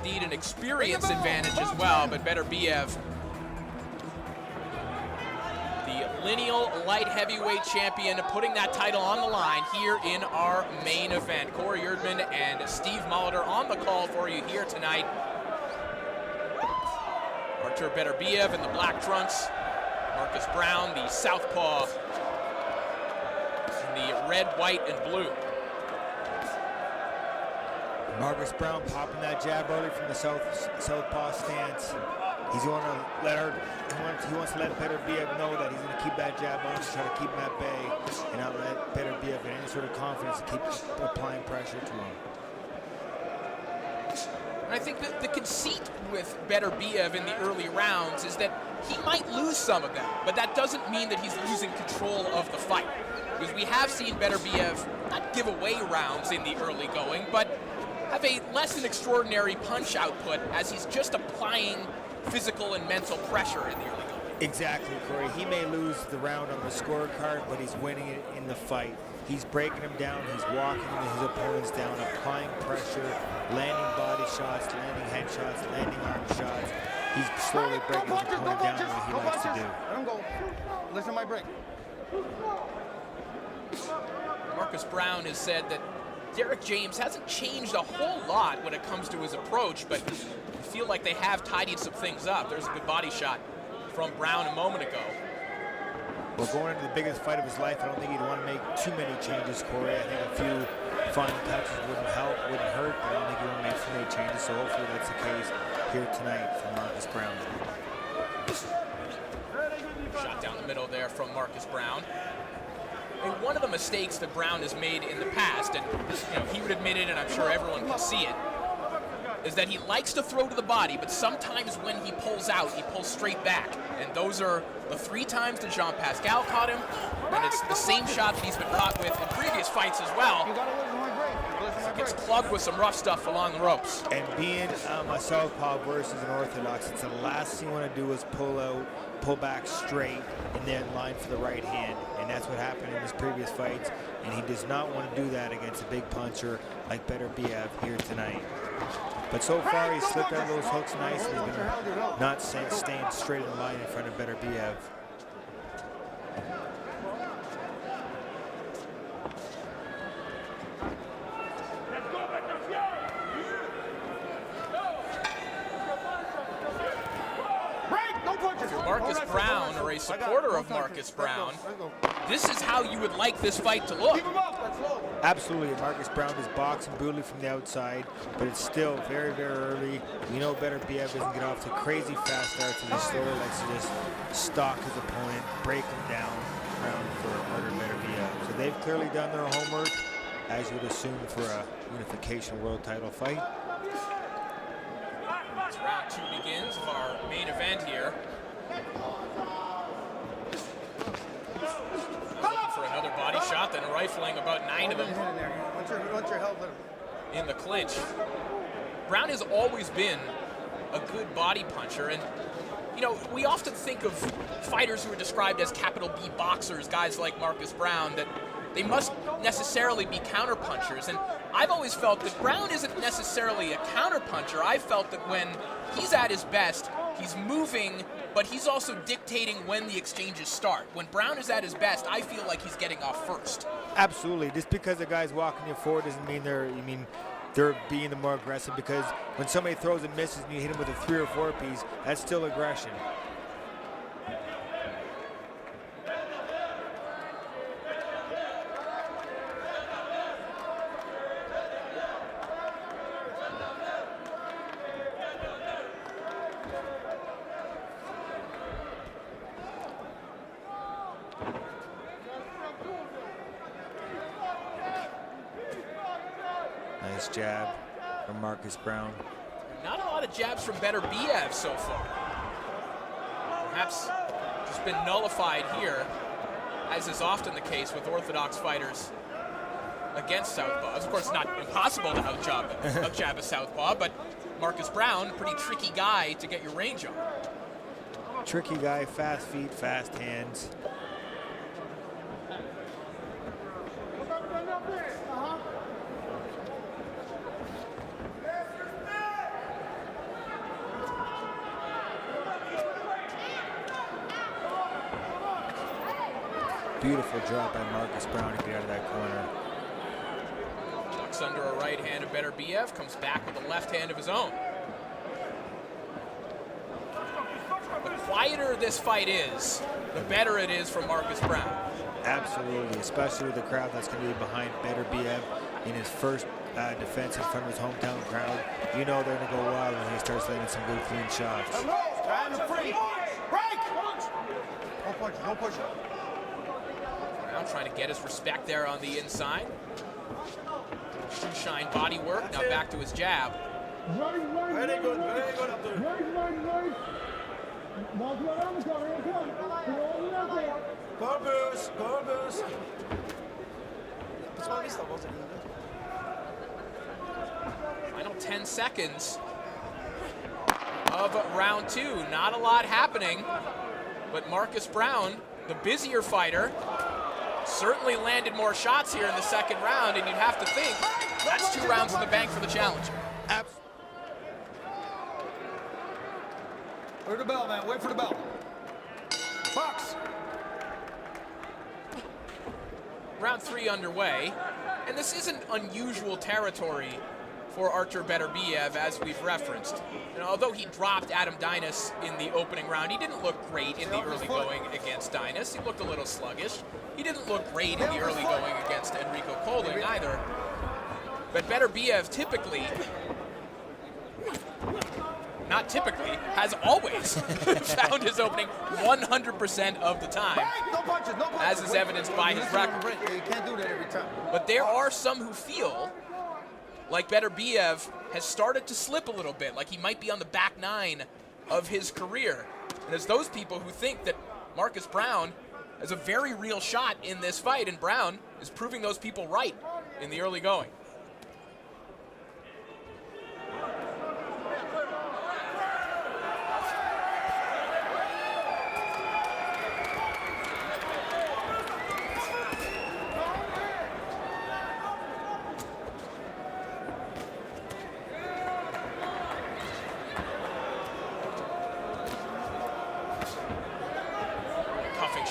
indeed an experience advantage as well, but Beterbiev, the lineal light heavyweight champion, putting that title on the line here in our main event. Corey Erdman and Steve Molitor on the call for you here tonight. Artur Beterbiev in the black trunks, Marcus Browne, the southpaw, in the red, white, and blue. Marcus Browne popping that jab early from the southpaw stance. He's going to let he wants to let Beterbiev know that he's going to keep that jab on, to try to keep him at bay and not let Beterbiev get any sort of confidence to keep applying pressure to him. And I think that the conceit with Beterbiev in the early rounds is that he might lose some of them, but that doesn't mean that he's losing control of the fight. Because we have seen Beterbiev not give away rounds in the early going, but have a less than extraordinary punch output as he's just applying physical and mental pressure in the early going. Exactly, Corey. He may lose the round on the scorecard, but he's winning it in the fight. He's breaking him down, he's walking his opponents down, applying pressure, landing body shots, landing head shots, landing arm shots. He's slowly breaking his opponent down like he likes to do. Let him go. Listen to my break. Marcus Browne has said that Derek James hasn't changed a whole lot when it comes to his approach, but I feel like they have tidied some things up. There's a good body shot from Browne a moment ago. Well, going into the biggest fight of his life, I don't think he'd want to make too many changes, Corey. I think a few fine touches wouldn't help, wouldn't hurt, but I don't think he'd want to make too many changes, so hopefully that's the case here tonight from Marcus Browne. Shot down the middle there from Marcus Browne. And one of the mistakes that Browne has made in the past, and he would admit it, and I'm sure everyone can see it, is that he likes to throw to the body, but sometimes when he pulls out, he pulls straight back. And those are the 3 times that Jean Pascal caught him, and it's the same shot that he's been caught with in previous fights as well. He gets clubbed with some rough stuff along the ropes. And being a southpaw versus an orthodox, it's the last thing you want to do is pull back straight and then line for the right hand. And that's what happened in his previous fights. And he does not want to do that against a big puncher like Beterbiev here tonight. But so far, he's slipped out of those hooks nicely, not staying straight in line in front of Beterbiev. If you're Marcus Browne or a supporter of Marcus Browne, this is how you would like this fight to look. Absolutely, Marcus Browne is boxing brutally from the outside, but it's still very, very early. We know Beterbiev doesn't get off to crazy fast starts, and he slowly likes to just stalk his opponent, break him down round for Artur Beterbiev. So they've clearly done their homework, as you would assume for a unification world title fight. As round 2 begins of our main event here. For another body shot, then rifling about 9 of them in the clinch. Browne has always been a good body puncher, and we often think of fighters who are described as capital B boxers, guys like Marcus Browne, that they must necessarily be counterpunchers. And I've always felt that Browne isn't necessarily a counterpuncher. I've felt that when he's at his best, he's moving, but he's also dictating when the exchanges start. When Browne is at his best, I feel like he's getting off first. Absolutely. Just because the guy's walking you forward doesn't mean they're being the more aggressive, because when somebody throws and misses and you hit him with a 3 or 4 piece, that's still aggression. Nice jab from Marcus Browne. Not a lot of jabs from Beterbiev so far. Perhaps just been nullified here, as is often the case with orthodox fighters against southpaws. Of course, it's not impossible to outjab a southpaw, but Marcus Browne, pretty tricky guy to get your range on. Tricky guy, fast feet, fast hands. Beautiful drop by Marcus Browne to get out of that corner. Ducks under a right hand of Beterbiev, comes back with a left hand of his own. The quieter this fight is, the better it is for Marcus Browne. Absolutely, especially with the crowd that's going to be behind Beterbiev in his first defense in front of his hometown crowd. You know they're going to go wild when he starts landing some good clean shots. Time to free. Break! No push, no push. Browne trying to get his respect there on the inside. Shoe-shine body work, now back to his jab. Very good, Abdul. Corbus, Corbus. Final 10 seconds of round 2. Not a lot happening, but Marcus Browne, the busier fighter, certainly landed more shots here in the second round, and you'd have to think that's 2 rounds in the bank for the challenger. Wait for the bell, man. Wait for the bell. Box. Round 3 underway, and this isn't unusual territory for Artur Beterbiev, as we've referenced. And although he dropped Adam Dinas in the opening round, he didn't look great in the early going against Dinas. He looked a little sluggish. He didn't look great in the early going against Enrico Kolding either. But Beterbiev typically, not typically, has always found his opening 100% of the time, as is evidenced by his record. You can't do that every time. But there are some who feel like Beterbiev has started to slip a little bit, like he might be on the back 9 of his career. And there's those people who think that Marcus Browne has a very real shot in this fight, and Browne is proving those people right in the early going.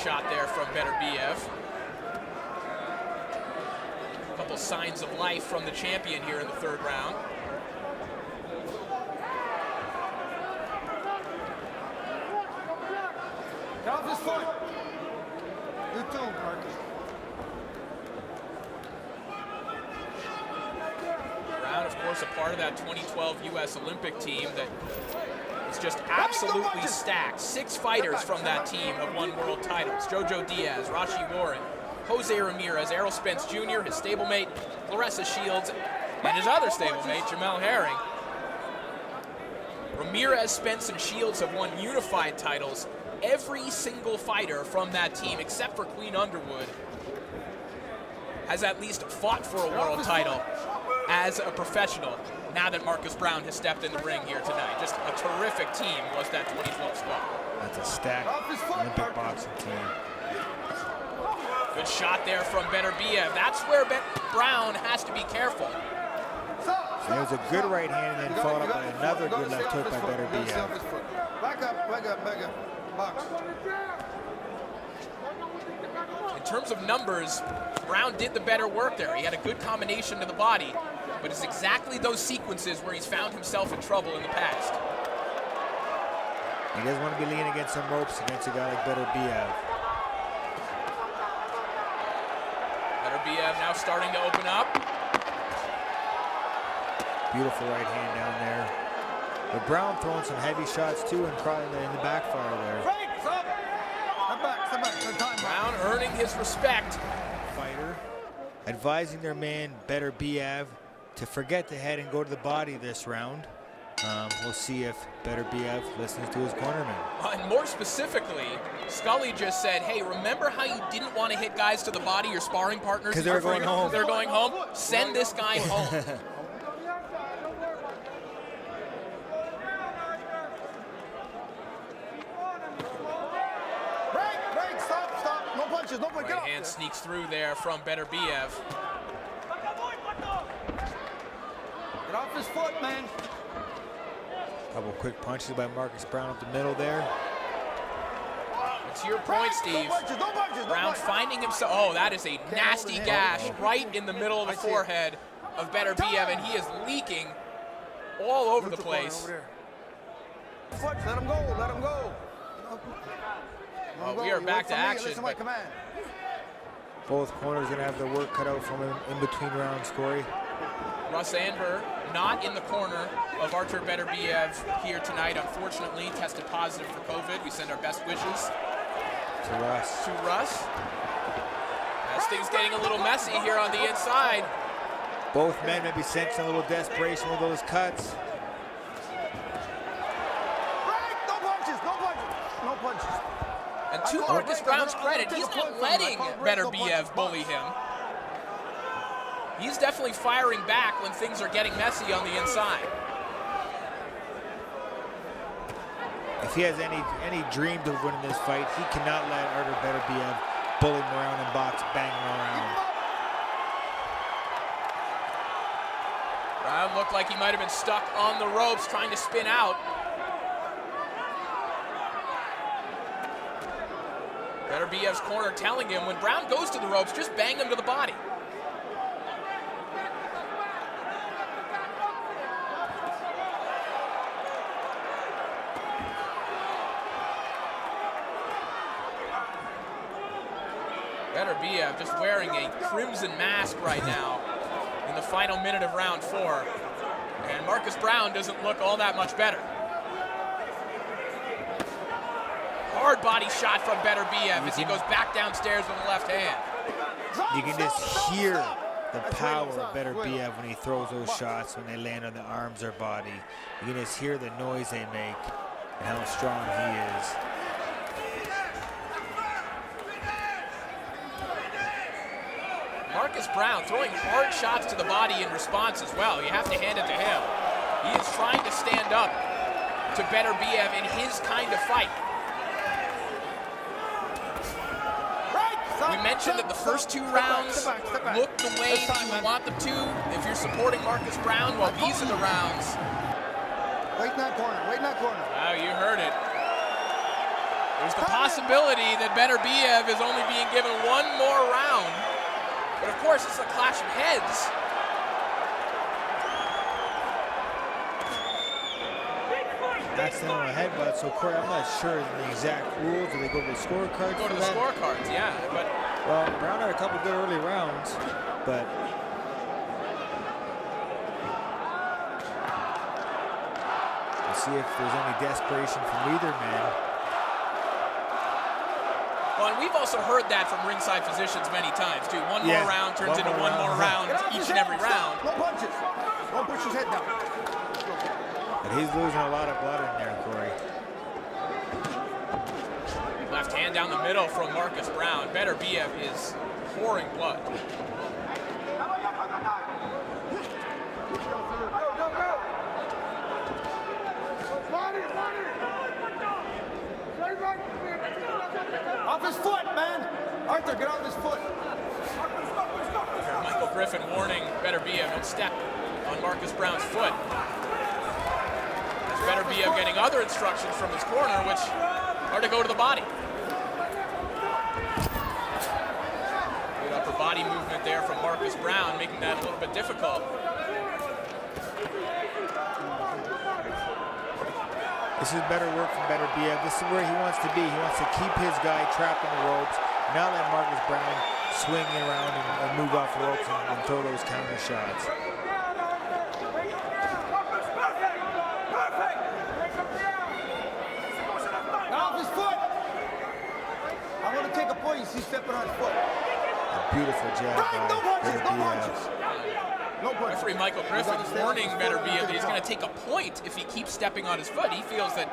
Shot there from Beterbiev. A couple signs of life from the champion here in the third round. Get off his foot. You too, Marcus. Browne, of course, a part of that 2012 U.S. Olympic team that is just absolutely stacked. 6 fighters from that team have won world titles. Jojo Diaz, Rashi Warren, Jose Ramirez, Errol Spence Jr., his stablemate, Claressa Shields, and his other stablemate, Jamel Herring. Ramirez, Spence, and Shields have won unified titles. Every single fighter from that team, except for Queen Underwood, has at least fought for a world title as a professional, now that Marcus Browne has stepped in the ring here tonight. Just a terrific team was that 2012 squad. That's a stacked Olympic boxing team. Good shot there from Beterbiev. That's where Browne has to be careful. So there's a good right hand and then followed up by another good left hook by Beterbiev. Back up, back up, back up. Box. In terms of numbers, Browne did the better work there. He had a good combination to the body, but it's exactly those sequences where he's found himself in trouble in the past. He doesn't want to be leaning against some ropes against a guy like Beterbiev. Beterbiev now starting to open up. Beautiful right hand down there. But Browne throwing some heavy shots too and caught in the backfire there. Step back. Browne earning his respect. Fighter advising their man Beterbiev to forget the head and go to the body this round. We'll see if Beterbiev listens to his cornerman. And more specifically, Scully just said, hey, remember how you didn't want to hit guys to the body, your sparring partners? Because they're going home. They're going home? Send this guy home. Break, stop. No punches, no punches. Right hand sneaks through there from Beterbiev. Get off his foot, man. Couple quick punches by Marcus Browne up the middle there. to your point, Steve, Browne finding himself. Oh, that is a nasty gash right in the middle of the forehead of Beterbiev, and he is leaking all over the place. Let him go, let him go. Well, we are back to action. Both corners going to have their work cut out from him in between rounds, Corey. Russ Anver not in the corner of Artur Beterbiev here tonight, unfortunately. Tested positive for COVID. We send our best wishes to Russ. As things getting a little messy here on the inside. Both men may be sensing a little desperation with those cuts. No punches, no punches, no punches. And to Marcus Browne's credit, he's not letting Beterbiev bully him. He's definitely firing back when things are getting messy on the inside. If he has any dreams of winning this fight, he cannot let Artur Beterbiev bully him around and box, bang him around. Browne looked like he might have been stuck on the ropes trying to spin out. Beterbiev's corner telling him when Browne goes to the ropes, just bang him to the body. Beterbiev just wearing a crimson mask right now in the final minute of round 4. And Marcus Browne doesn't look all that much better. Hard body shot from Beterbiev as he goes back downstairs with the left hand. You can just hear the power of Beterbiev when he throws those shots, when they land on the arms or body. You can just hear the noise they make and how strong he is. Marcus Browne throwing hard shots to the body in response as well. You have to hand it to him. He is trying to stand up to Beterbiev in his kind of fight. We mentioned that the first 2 rounds looked the way you would want them to if you're supporting Marcus Browne. Well, these are the rounds. Wait in that corner, wait in that corner. Wow, you heard it. There's the possibility that Beterbiev is only being given 1 more round. But of course, it's a clash of heads. That's the headbutt, so Corey, I'm not sure the exact rules. Do they go to the scorecards? Go to the scorecards, yeah. But well, Browne had a couple good early rounds, but we'll see if there's any desperation from either man. well, and we've also heard that from ringside physicians many times too. One more round turns into one more round each and every round. No punches. Don't push his head down. But he's losing a lot of blood in there, Corey. Left hand down the middle from Marcus Browne. Beterbiev is pouring blood. Off his foot, man. Artur, get off his foot. Michael Griffin warning Beterbiev, don't step on Marcus Browne's foot. As Beterbiev getting other instructions from his corner, which are to go to the body. Good upper body movement there from Marcus Browne, making that a little bit difficult. This is better work from Beterbiev. This is where he wants to be. He wants to keep his guy trapped in the ropes, not let Marcus Browne swing around and move off the ropes and throw those counter shots. Off his foot. I want to take a point. You see stepping on his foot. A beautiful jab by Beterbiev. No punch. Referee Michael Griffin warning Beterbiev that he's going to take a point if he keeps stepping on his foot. He feels that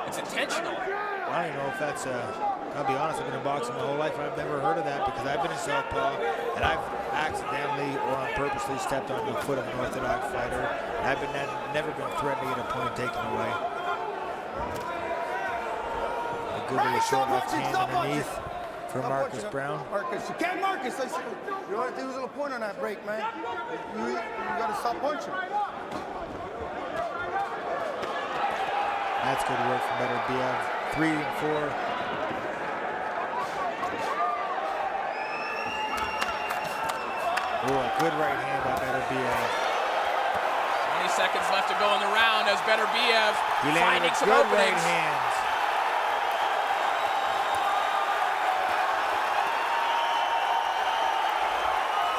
it's intentional. I don't know if that's I'll be honest, I've been in boxing my whole life. I've never heard of that because I've been in southpaw and I've accidentally or purposely stepped on the foot of an orthodox fighter. And I've never been threatened to get a point taken away. A good little short left hand underneath for Marcus Browne. Marcus, you can't Marcus. You don't have to use a little point on that break, man. You got to stop punching. That's good work from Beterbiev. 3 and 4. Oh, a good right hand by Beterbiev. 20 seconds left to go in the round as Beterbiev He landed finding with some good openings. right hands.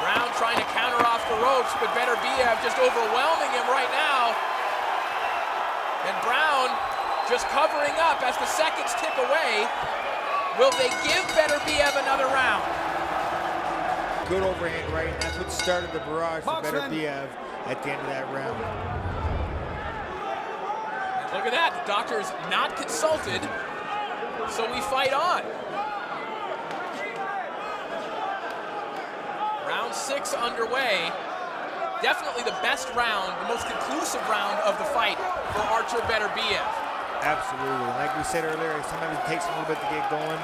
Browne trying to counter off the ropes, but Beterbiev just overwhelming him right now. And Browne just covering up as the seconds tick away. Will they give Beterbiev another round? Good overhand right, and that's what started the barrage for Beterbiev at the end of that round. And look at that, the doctor's not consulted, so we fight on. Round 6 underway. Definitely the best round, the most conclusive round of the fight for Artur Beterbiev. Absolutely. Like we said earlier, sometimes it takes him a little bit to get going.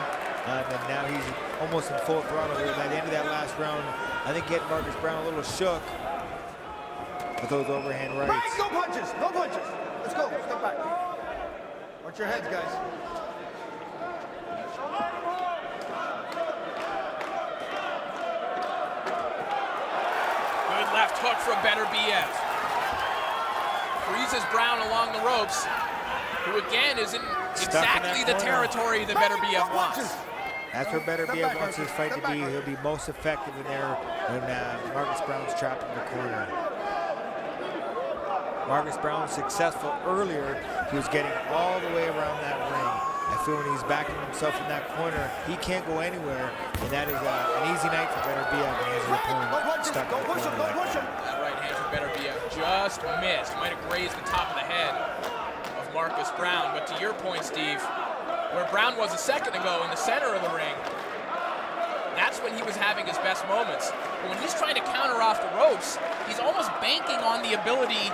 And now he's almost in full throttle here. By the end of that last round, I think getting Marcus Browne a little shook with those overhand rights. Right, no punches, no punches. Let's go, step back. Watch your heads, guys. Good left hook from Beterbiev. Freezes Browne along the ropes, who again is in exactly the territory that Beterbiev wants. That's where Beterbiev wants his fight to be. He'll be most effective in there when Marcus Browne's trapped in the corner. Marcus Browne was successful earlier. He was getting all the way around that ring. I feel when he's backing himself in that corner, he can't go anywhere, and that is an easy night for Beterbiev when he has his opponent stuck in the corner like that. That right hand from Beterbiev just missed. Might have grazed the top of the head of Marcus Browne. But to your point, Steve, where Browne was a second ago in the center of the ring, that's when he was having his best moments. But when he's trying to counter off the ropes, he's almost banking on the ability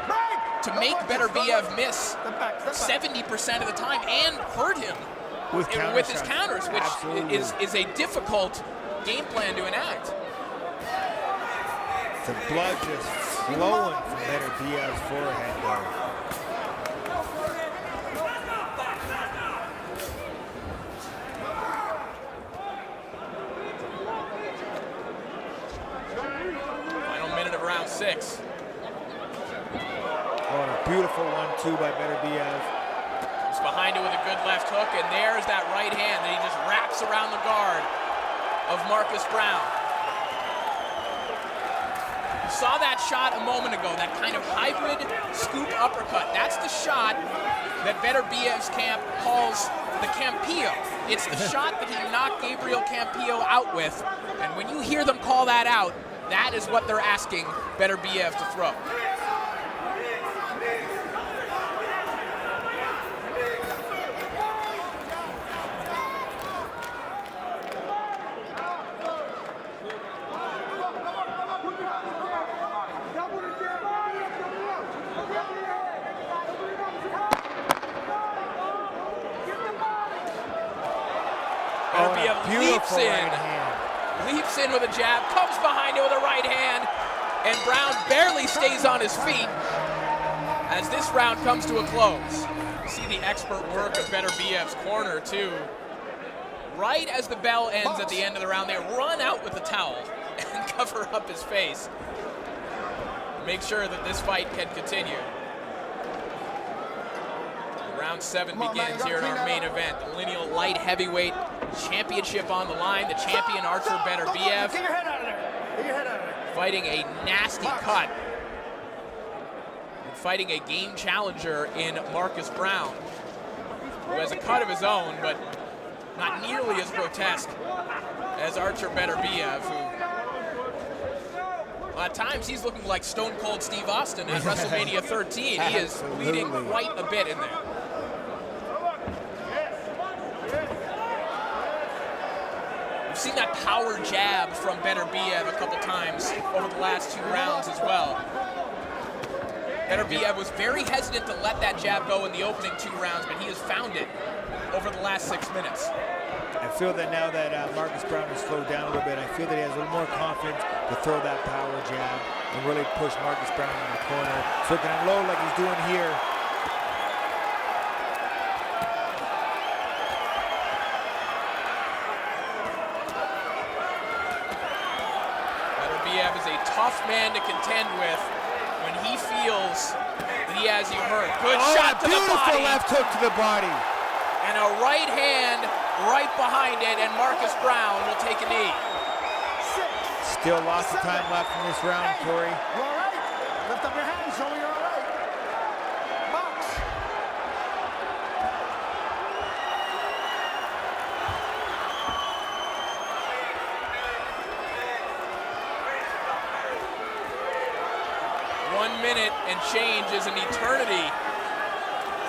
to make Beterbiev miss 70% of the time and hurt him with his counters, which is a difficult game plan to enact. The blood just flowing from Beterbiev's forehead though. Final minute of round 6. Oh, and a beautiful 1-2 by Beterbiev. He's behind it with a good left hook, and there's that right hand that he just wraps around the guard of Marcus Browne. You saw that shot a moment ago, that kind of hybrid scoop uppercut. That's the shot that Beterbiev's camp calls the Campillo. It's the shot that he knocked Gabriel Campillo out with, and when you hear them call that out, that is what they're asking Beterbiev to throw. Beterbiev leaps in with a jab, comes behind it with a right hand, and Browne barely stays on his feet as this round comes to a close. You see the expert work of Beterbiev's corner too. Right as the bell ends at the end of the round, they run out with the towel and cover up his face. Make sure that this fight can continue. Round 7 begins here in our main event. The lineal light heavyweight championship on the line. The champion Artur Beterbiev Get your head out of there. Get your head out of there. fighting a nasty cut. And fighting a game challenger in Marcus Browne, who has a cut of his own, but not nearly as grotesque as Artur Beterbiev, who at times he's looking like Stone Cold Steve Austin at WrestleMania 13. He is bleeding quite a bit in there. We've seen that power jab from Beterbiev a couple times over the last 2 rounds as well. Beterbiev was very hesitant to let that jab go in the opening 2 rounds, but he has found it over the last 6 minutes. I feel that now that Marcus Browne has slowed down a little bit, I feel that he has a little more confidence to throw that power jab and really push Marcus Browne in the corner. So he can unload like he's doing here. Beterbiev is a tough man to contend with when he feels that he has you hurt. Good shot to the beautiful body. left hook to the body. And a right hand right behind it, and Marcus Browne will take a knee. Still lots of time left in this round, Corey. You all right? Lift up your hands, show me you're all right. Box. One minute and change is an eternity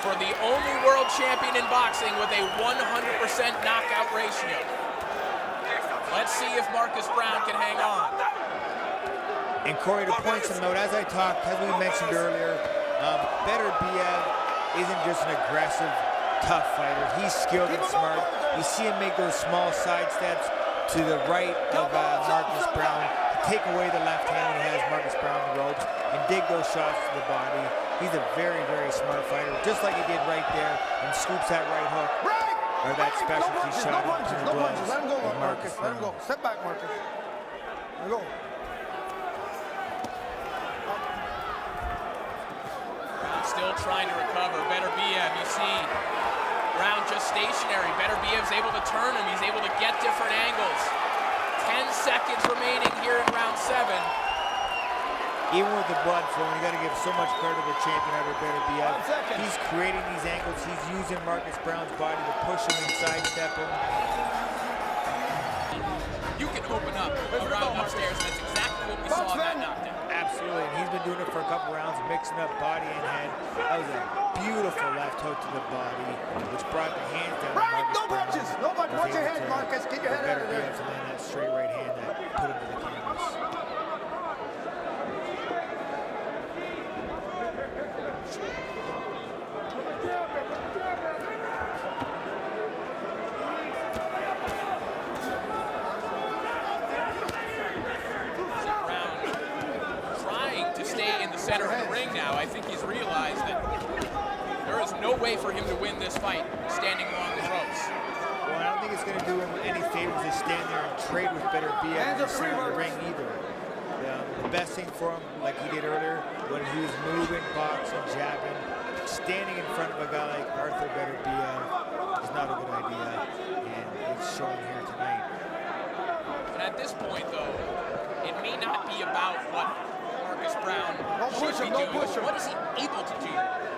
for the only world champion in boxing with a 100% knockout ratio. Let's see if Marcus Browne can hang on. And Corey, to point some note, as we mentioned earlier, Beterbiev isn't just an aggressive, tough fighter. He's skilled and smart. You see him make those small side steps to the right of Marcus Browne to take away the left hand when he has Marcus Browne on the ropes and dig those shots to the body. He's a very, very smart fighter, just like he did right there, and scoops that right hook. Or that specialty shot into the gloves Let him go, of Marcus. Marcus Let him go. Browne. Step back, Marcus. Let him go. Still trying to recover. Beterbiev, you see Browne just stationary. Beterbiev's able to turn him. He's able to get different angles. 10 seconds remaining here in round 7. Even with the blood flowing, you got to give so much credit to the champion over Beterbiev. He's creating these angles. He's using Marcus Browne's body to push him and sidestep him. You can open up around upstairs, and that's exactly what we saw in that knockdown. Absolutely, and he's been doing it for a couple rounds, mixing up body and head. That was a beautiful left hook to the body, which brought the hands down. Right, Marcus no Browne punches. No punches. was Watch your able head, to- Marcus. Get your for head out of there. Beterbiev to land that straight right hand that put him to the canvas. Center of the ring now. I think he's realized that there is no way for him to win this fight standing along the ropes. Well, I don't think it's going to do him any favors to stand there and trade with Beterbiev in the center of the ring either. The best thing for him, like he did earlier, when he was moving, boxing, jabbing, standing in front of a guy like Arthur Beterbiev is not a good idea, and it's showing here tonight. And at this point, though, it may not be about what Marcus Browne should be doing. What is he able to do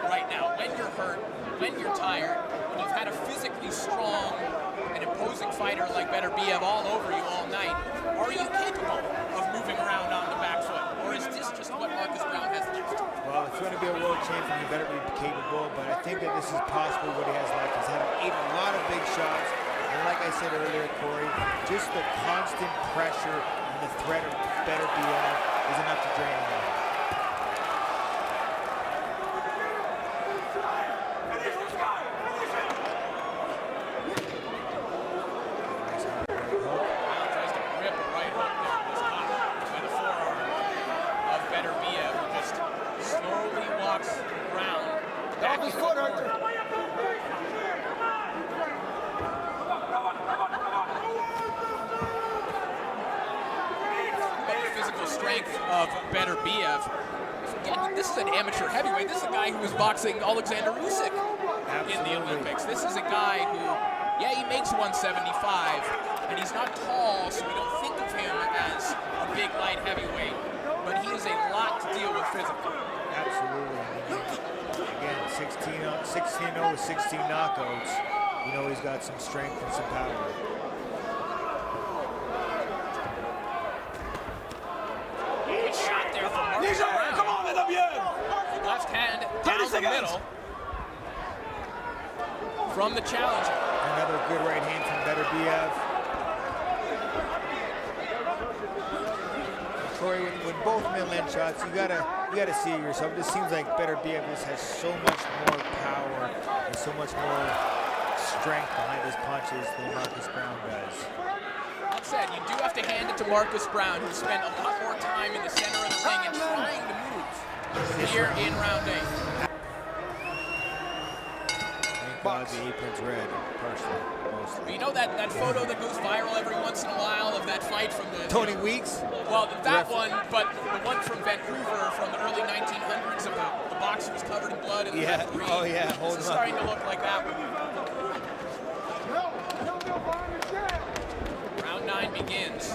right now when you're hurt, when you're tired, when you've had a physically strong and imposing fighter like Beterbiev all over you all night? Are you capable of moving around on the back foot, or is this just what Marcus Browne has left? Well, if you want to be a world champion, you better be capable, but I think that this is possible what he has left. He's had a lot of big shots, and like I said earlier, Corey, just the constant pressure and the threat of Beterbiev is enough to drain him out. Of Beterbiev. Again, this is an amateur heavyweight. This is a guy who was boxing Alexander Usyk in the Olympics. This is a guy who, yeah, he makes 175, and he's not tall, so we don't think of him as a big light heavyweight, but he is a lot to deal with physically. Absolutely. Again, 16-0 with 16 knockouts. You know he's got some strength and some power. Left hand down the middle from the challenger. Another good right hand from Beterbiev. Corey, when both men land shots, you gotta see it yourself. It just seems like Beterbiev just has so much more power and so much more strength behind his punches than Marcus Browne does. That said, you do have to hand it to Marcus Browne, who spent a lot more time in the center of the ring and trying to move here in round 8. And got the apron's red, partially, mostly. You know that photo that goes viral every once in a while of that fight from the Tony Weeks? Well, that one, but the one from Vancouver from the early 1900s of the boxers covered in blood and the referee. Oh yeah, hold It's on. starting to look like that one. Round 9 begins.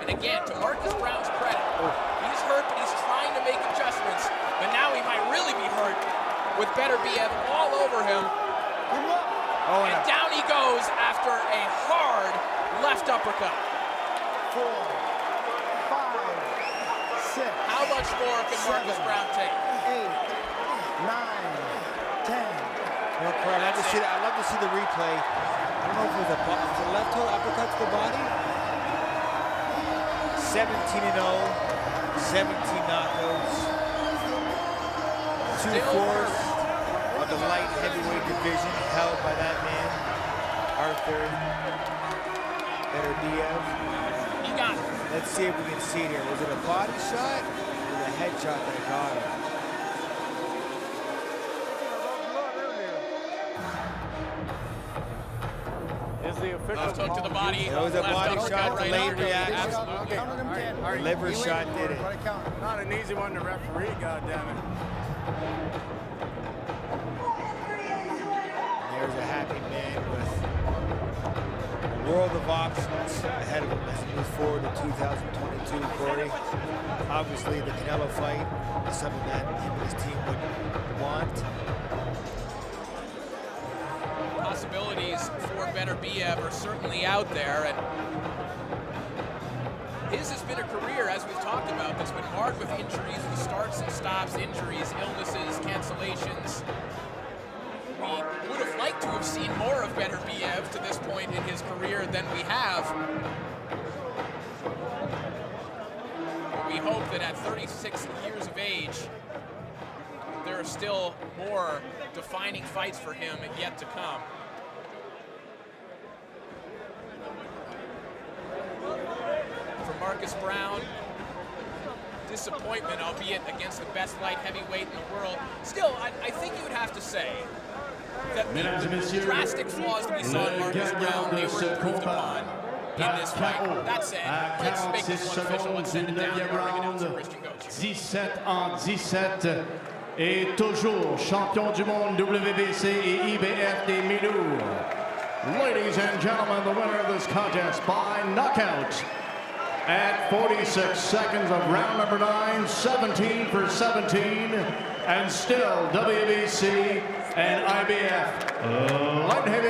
And again, to Marcus Browne's credit, he's hurt, but he's trying to make adjustments. But now he might really be hurt with Beterbiev all over him. Oh, And down he goes after a hard left uppercut. 4, 5, 6. How much more can Marcus Browne take? 8, 9, 10. No, I'd love to see the replay. I don't know if it was a left hook uppercut to the body. 17-0, 17 knockouts. 2/4 of the light heavyweight division held by that man, Arthur Beterbiev. He got it. Let's see if we can see it here. Was it a body shot or a head shot that got him? Is the official Left hook to the body. It was a Left body uppercut shot, right delayed under. reaction. Absolutely. Counted him 10. Liver shot did it. Not an easy one to referee, goddammit. There's a happy man with a world of options ahead of him as he moves forward to 2022, Corey. Obviously, the Canelo fight is something that him and his team would want. Possibilities for Beterbiev are certainly out there, and his has been a career, as we've talked about, that's been marked with injuries, with starts and stops, injuries, illnesses, cancellations. We would have liked to have seen more of Beterbiev to this point in his career than we have. We hope that at 36 years of age, there are still more defining fights for him yet to come. For Marcus Browne, disappointment, albeit against the best light heavyweight in the world. Still, I think you would have to say that the drastic flaws that we saw in Marcus Browne, they were improved upon in this fight. That said, let's make this one official. Let's send it down to our ring announcer, Christian Coach. 17-17 et toujours champion du monde WBC et IBF des Milous. Ladies and gentlemen, the winner of this contest by knockout at 46 seconds of round number 9, 17 for 17, and still WBC and IBF light heavyweight